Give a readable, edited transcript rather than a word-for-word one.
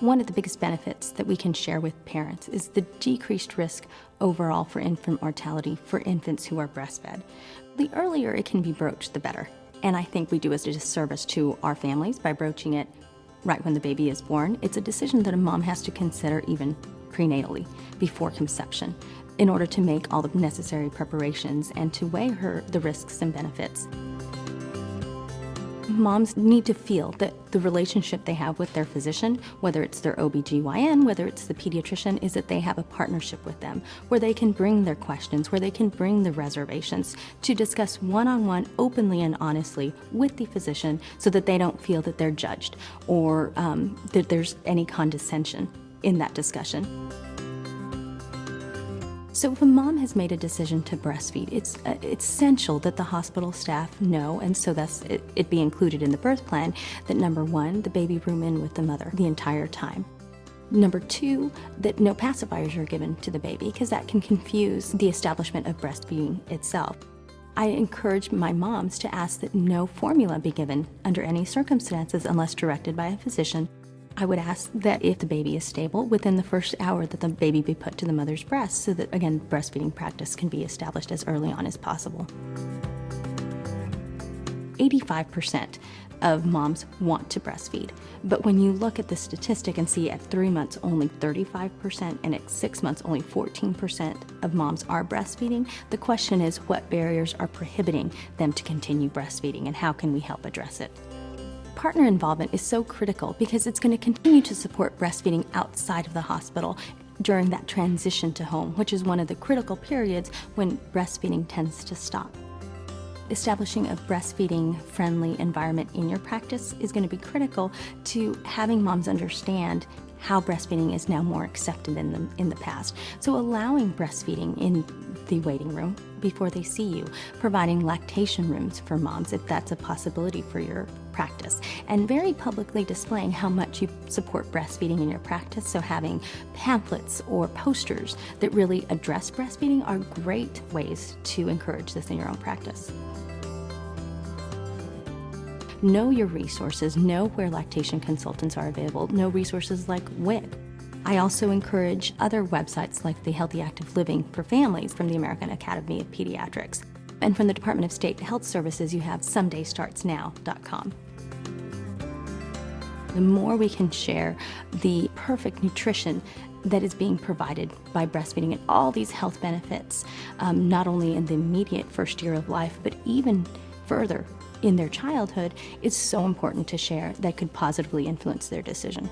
One of the biggest benefits that we can share with parents is the decreased risk overall for infant mortality for infants who are breastfed. The earlier it can be broached, the better. And I think we do as a disservice to our families by broaching it right when the baby is born. It's a decision that a mom has to consider even prenatally, before conception, in order to make all the necessary preparations and to weigh the risks and benefits. Moms need to feel that the relationship they have with their physician, whether it's their OBGYN, whether it's the pediatrician, is that they have a partnership with them where they can bring their questions, where they can bring the reservations to discuss one-on-one openly and honestly with the physician so that they don't feel that they're judged or that there's any condescension in that discussion. So if a mom has made a decision to breastfeed, it's essential that the hospital staff know, and so that's it be included in the birth plan, that number one, the baby room in with the mother the entire time. Number two, that no pacifiers are given to the baby because that can confuse the establishment of breastfeeding itself. I encourage my moms to ask that no formula be given under any circumstances unless directed by a physician. I would ask that if the baby is stable, within the first hour that the baby be put to the mother's breast so that, again, breastfeeding practice can be established as early on as possible. 85% of moms want to breastfeed, but when you look at the statistic and see at 3 months only 35% and at 6 months only 14% of moms are breastfeeding, the question is what barriers are prohibiting them to continue breastfeeding and how can we help address it? Partner involvement is so critical because it's going to continue to support breastfeeding outside of the hospital during that transition to home, which is one of the critical periods when breastfeeding tends to stop. Establishing a breastfeeding-friendly environment in your practice is going to be critical to having moms understand how breastfeeding is now more accepted in the past. So allowing breastfeeding in the waiting room before they see you, providing lactation rooms for moms if that's a possibility for your practice, and very publicly displaying how much you support breastfeeding in your practice. So having pamphlets or posters that really address breastfeeding are great ways to encourage this in your own practice. Know your resources, know where lactation consultants are available, know resources like WIC. I also encourage other websites like the Healthy Active Living for Families from the American Academy of Pediatrics. And from the Department of State Health Services, you have somedaystartsnow.com. The more we can share the perfect nutrition that is being provided by breastfeeding and all these health benefits, not only in the immediate first year of life, but even further in their childhood, is so important to share that could positively influence their decision.